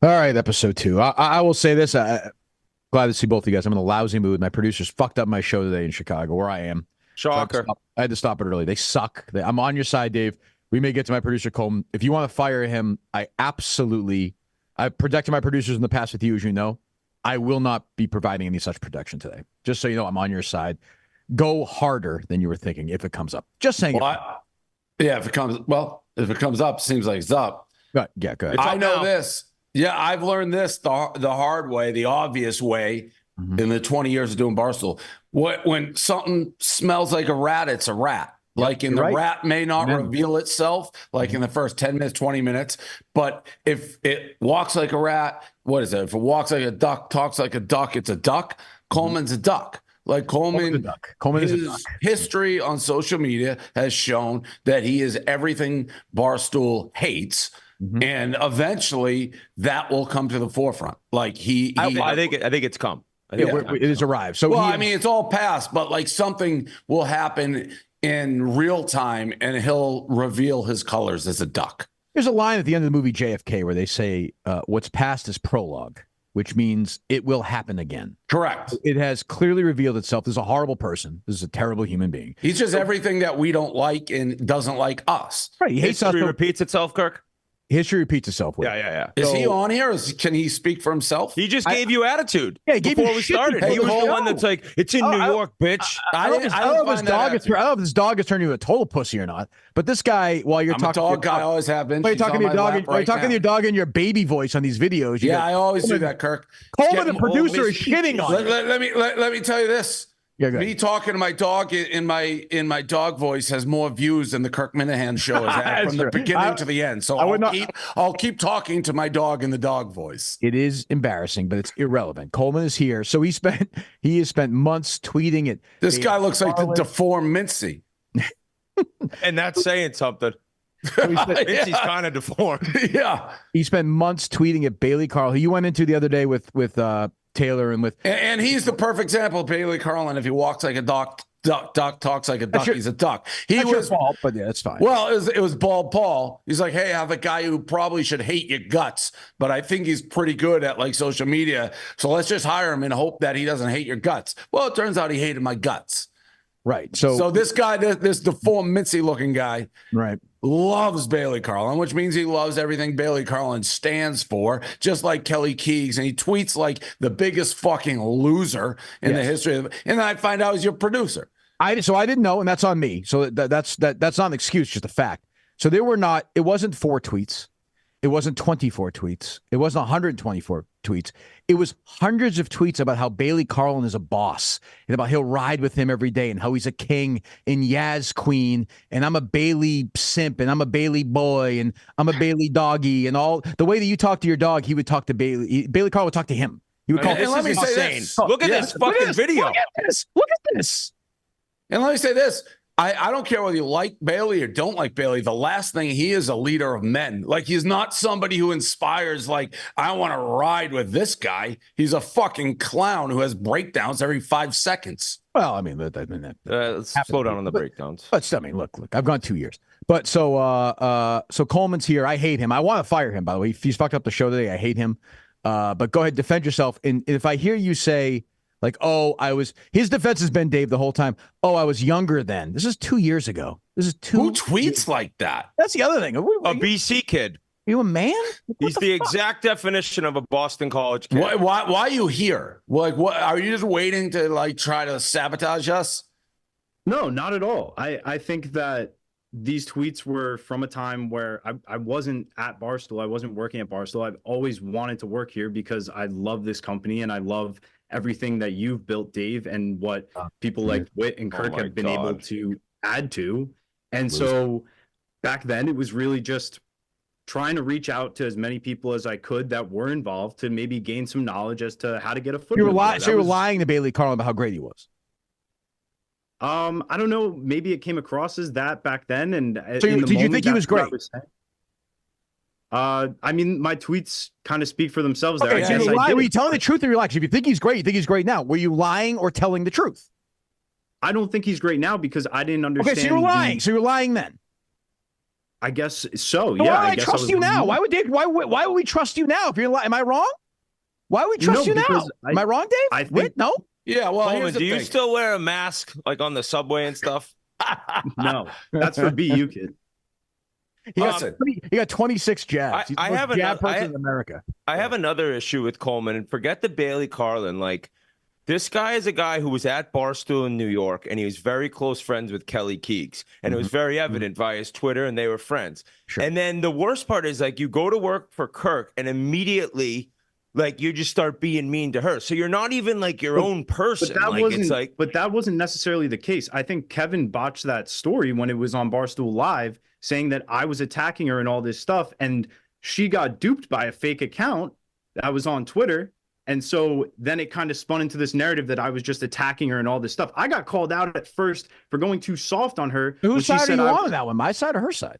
All right, episode 2. I will say this. Glad to see both of you guys. I'm in a lousy mood. My producers fucked up my show today in Chicago, where I am. Shocker. I had to stop it early. They suck. I'm on your side, Dave. We may get to my producer, Coleman. If you want to fire him, I've protected my producers in the past with you, as you know. I will not be providing any such protection today. Just so you know, I'm on your side. Go harder than you were thinking if it comes up. Just saying. If it comes up, seems like it's up. Right. Yeah, go ahead. I know this. Yeah, I've learned this the hard way, the obvious way, in the 20 years of doing Barstool. When something smells like a rat, it's a rat. Like rat may not reveal itself like in the first 10 minutes, 20 minutes. But if it walks like a rat, what is it? If it walks like a duck, talks like a duck, it's a duck. Coleman's a duck. Like Coleman is a duck. History on social media has shown that he is everything Barstool hates. And eventually that will come to the forefront. Like I think it's come. It has arrived. So it's all past, but like something will happen in real time and he'll reveal his colors as a duck. There's a line at the end of the movie JFK where they say, what's past is prologue, which means it will happen again. Correct. It has clearly revealed itself. This is a horrible person. This is a terrible human being. He's just everything that we don't like and doesn't like us. Right. He hates us. History repeats itself, Kirk. History repeats itself. Yeah. Is he on here? Can he speak for himself? He just gave you attitude. Yeah, he gave before you we shit started. before He was the the show. one that's like, it's in New York, bitch. I don't know if his dog has turned you a total pussy or not. But this guy, while you're talking, a dog guy, I always have been. While you're talking to your dog, to your dog in your baby voice on these videos. I always do that, Kirk. Coleman, the producer, is shitting on. Let me tell you this. Yeah, me talking to my dog in my dog voice has more views than the Kirk Minahan show has had from the beginning to the end. So I'll keep talking to my dog in the dog voice. It is embarrassing, but it's irrelevant. Coleman is here, so he has spent months tweeting it. This guy looks like the deformed Mincy, and that's saying something. Mincy's kind of deformed. Yeah, he spent months tweeting at Bailey Carl, who you went into the other day with Taylor and he's the perfect example of Bailey Carlin. If he walks like a duck talks like a duck, he's a duck. He was your fault, but yeah, that's fine. Well, it was Bald Paul. He's like, hey, I have a guy who probably should hate your guts, but I think he's pretty good at like social media. So let's just hire him and hope that he doesn't hate your guts. Well, it turns out he hated my guts. Right. So this guy, this deformed Mincy looking guy, right, loves Bailey Carlin, which means he loves everything Bailey Carlin stands for, just like Kelly Keegs. And he tweets like the biggest fucking loser in the history of it. And then I find out he's your producer. So I didn't know, and that's on me. So that's not an excuse, just a fact. So it wasn't 4 tweets. It wasn't 24 tweets. It wasn't 124 tweets. It was hundreds of tweets about how Bailey Carlin is a boss and about he'll ride with him every day and how he's a king and Yaz queen and I'm a Bailey simp and I'm a Bailey boy and I'm a Bailey doggy and all. The way that you talk to your dog, he would talk to Bailey. Bailey Carlin would talk to him. He would call. And let me say this. Look at this fucking video. Look at this. And let me say this. I don't care whether you like Bailey or don't like Bailey. The last thing, he is a leader of men. Like, he's not somebody who inspires, like, I want to ride with this guy. He's a fucking clown who has breakdowns every 5 seconds. Well, I mean, let's slow down on the breakdowns. But I mean, look, I've gone 2 years. But so Coleman's here. I hate him. I want to fire him, by the way. He's fucked up the show today. I hate him. But go ahead, defend yourself. And if I hear you say, like, his defense has been, Dave, the whole time, I was younger then. This is 2 years ago. Who tweets like that? That's the other thing. A BC kid. Are you a man? He's the exact definition of a Boston college kid. Why are you here? Like, what are you just waiting to like try to sabotage us? No, not at all. I think that these tweets were from a time where I wasn't at Barstool. I wasn't working at Barstool. I've always wanted to work here because I love this company and I love everything that you've built, Dave, and what people like Whit and Kirk have been able to add to. And so back then it was really just trying to reach out to as many people as I could that were involved to maybe gain some knowledge as to how to get a foot. You were lying to Bailey Carlin about how great he was. I don't know. Maybe it came across as that back then. And did you think he was great? I mean, my tweets kind of speak for themselves there. Okay, were you telling the truth or you're lying? If you think he's great, you think he's great now. Were you lying or telling the truth? I don't think he's great now because I didn't understand. Okay, so you're lying. So you're lying then. I guess so. So Yeah, why would I I guess trust you now? Why would Dave? Why would we trust you now? If you're, am I wrong? Why would we trust you now? Am I wrong, Dave? I think, Wait, no. Yeah, well, Coleman, do you still wear a mask like on the subway and stuff? No, that's for BU kid. He got 26 jabs. He's the most jab person in America. I have another issue with Coleman, and forget the Bailey Carlin. Like, this guy is a guy who was at Barstool in New York, and he was very close friends with Kelly Keegs, and it was very evident via his Twitter, and they were friends. Sure. And then the worst part is, like, you go to work for Kirk, and immediately, like, you just start being mean to her. So you're not even like your own person. But that wasn't necessarily the case. I think Kevin botched that story when it was on Barstool Live, saying that I was attacking her and all this stuff, and she got duped by a fake account that was on Twitter. And so then it kind of spun into this narrative that I was just attacking her and all this stuff. I got called out at first for going too soft on her. Whose side are you on that one? My side or her side?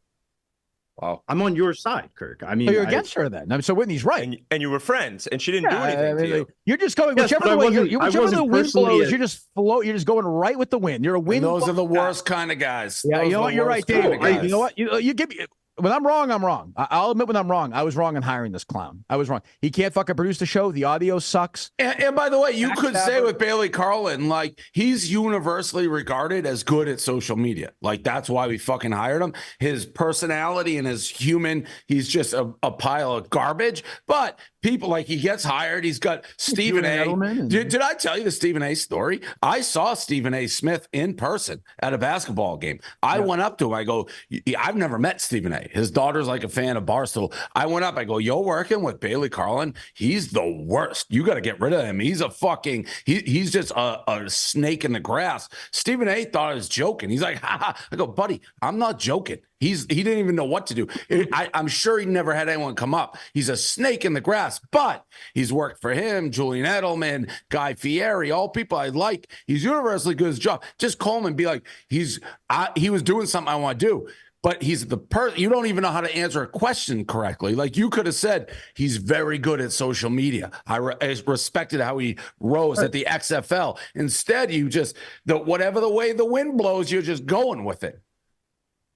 Wow. I'm on your side, Kirk. I mean, so you're against her then. I mean, so Whitney's right. And you were friends, and she didn't do anything to you. You're just going whichever way whichever the wind blows. You're just going right with the wind. You're a wind. And those are the worst kind of guys. Yeah, you know what? You're right, Dave. You know what? You give me. When I'm wrong, I'm wrong. I'll admit when I'm wrong. I was wrong in hiring this clown. I was wrong. He can't fucking produce the show. The audio sucks. And by the way, you could say with Bailey Carlin, like, he's universally regarded as good at social media. Like, that's why we fucking hired him. His personality and his human, he's just a pile of garbage. But people, like, he gets hired. He's got Stephen A. Did I tell you the Stephen A. story? I saw Stephen A. Smith in person at a basketball game. I went up to him. I go, I've never met Stephen A. His daughter's like a fan of Barstool. I went up. I go, you're working with Bailey Carlin? He's the worst. You got to get rid of him. He's a fucking, he's just a snake in the grass. Stephen A. thought I was joking. He's like, ha ha. I go, buddy, I'm not joking. He didn't even know what to do. I'm sure he never had anyone come up. He's a snake in the grass, but he's worked for him, Julian Edelman, Guy Fieri, all people I like. He's universally good at his job. Just Coleman be like, he was doing something I want to do. But he's the person, you don't even know how to answer a question correctly. Like, you could have said, he's very good at social media. I respected how he rose at the XFL. Instead, you just, whatever the way the wind blows, you're just going with it.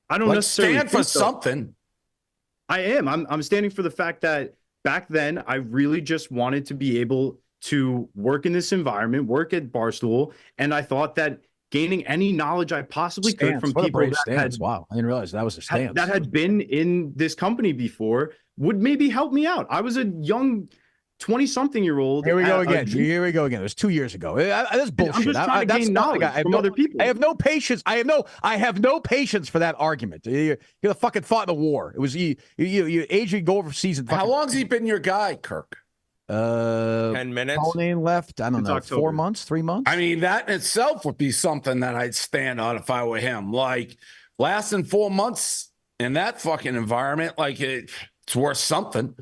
I don't necessarily stand for something. I am. I'm standing for the fact that back then, I really just wanted to be able to work in this environment, work at Barstool. And I thought that gaining any knowledge I possibly could from people that had, wow, I didn't realize that was a stance that had been in this company before would maybe help me out. I was a young 20-something-year-old. Here we go again. Here we go again. It was 2 years ago. That's bullshit. I'm just trying to gain knowledge from other people. I have no patience. I have no patience for that argument. You're the fucking fought in the war. It was you Adrian go over season. How long's he been your guy, Kirk? 10 minutes. Coleman left. I don't know. October. 4 months, 3 months. I mean, that in itself would be something that I'd stand on if I were him. Like, lasting 4 months in that fucking environment, like, it's worth something.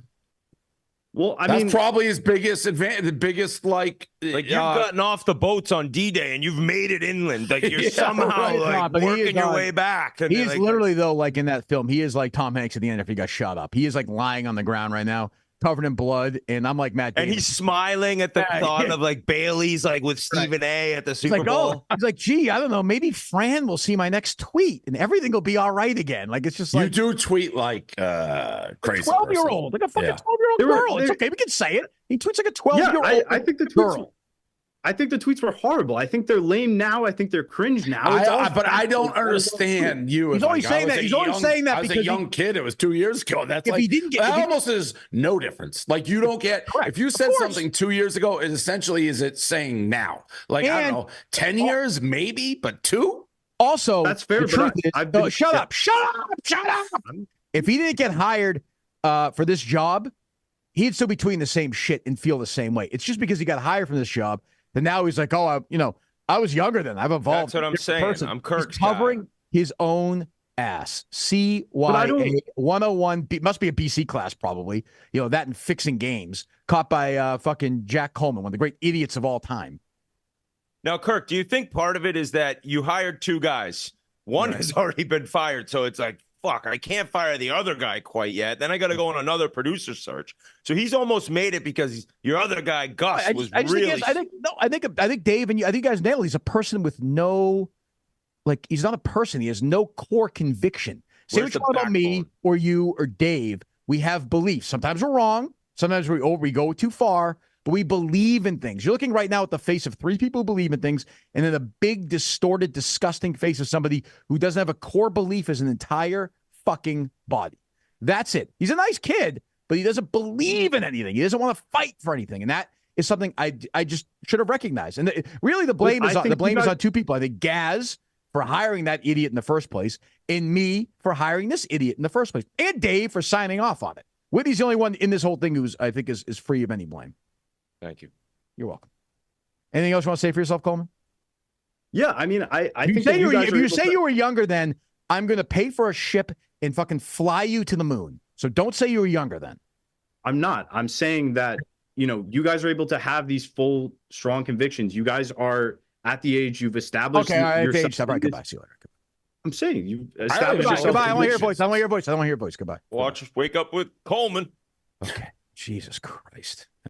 Well, That's probably his biggest advantage, the biggest, like you've gotten off the boats on D-Day and you've made it inland. Like, you're somehow working your way back. And he is literally, though, like in that film, he is like Tom Hanks at the end if he got shot up. He is like lying on the ground right now, covered in blood, and I'm like Matt Damon. And he's smiling at the thought of like Bailey's like with Stephen A. at the Super Bowl. He's like, gee, I don't know, maybe Fran will see my next tweet and everything will be all right again. Like, it's just like, you do tweet like crazy 12-year-old, like a fucking 12-year-old girl. It's okay, we can say it. He tweets like a 12-year-old. Yeah, I think the girl. I think the tweets were horrible. I think they're lame now. I think they're cringe now. But I don't understand you. He's always saying that. He's always saying that because I was a young kid. It was 2 years ago. That's like, that almost is no difference. Like, you don't get, if you said something 2 years ago, it essentially is it saying now. Like, I don't know, 10 years maybe, but 2? Also, that's fair. The truth is, shut up. If he didn't get hired for this job, he'd still be tweeting the same shit and feel the same way. It's just because he got hired from this job. And now he's like, oh, I was younger then. I've evolved. That's what I'm saying. Person. I'm Kirk's covering his own ass. CYA 101. Must be a BC class probably. That and fixing games. Caught by fucking Jack Coleman, one of the great idiots of all time. Now, Kirk, do you think part of it is that you hired 2 guys? One has already been fired, so it's like, fuck, I can't fire the other guy quite yet. Then I got to go on another producer search. So he's almost made it because your other guy, Gus, I think Dave and you, I think you guys nailed it. He's a person with no, like, he's not a person. He has no core conviction. Say Where's what you the want about me backbone? or you or Dave. We have beliefs. Sometimes we're wrong. Sometimes we go too far, but we believe in things. You're looking right now at the face of three people who believe in things, and then a big, distorted, disgusting face of somebody who doesn't have a core belief as an entire fucking body. That's it. He's a nice kid, but he doesn't believe in anything. He doesn't want to fight for anything, and that is something I just should have recognized. And really, the blame is on two people. I think Gaz for hiring that idiot in the first place, and me for hiring this idiot in the first place, and Dave for signing off on it. Whitney's the only one in this whole thing who's, I think, is free of any blame. Thank you. You're welcome. Anything else you want to say for yourself, Coleman? Yeah, I mean, I If think you say you were younger, then I'm going to pay for a ship and fucking fly you to the moon. So don't say you were younger then. I'm not. I'm saying that, you guys are able to have these full, strong convictions. You guys are at the age you've established. Okay, all right, yourself. All right, goodbye. See you later. I'm saying you established Goodbye. yourself. Goodbye. I don't want to hear your voice. I don't want to hear your voice. I don't want to hear your voice. Goodbye. Wake up with Coleman. Okay. Jesus Christ.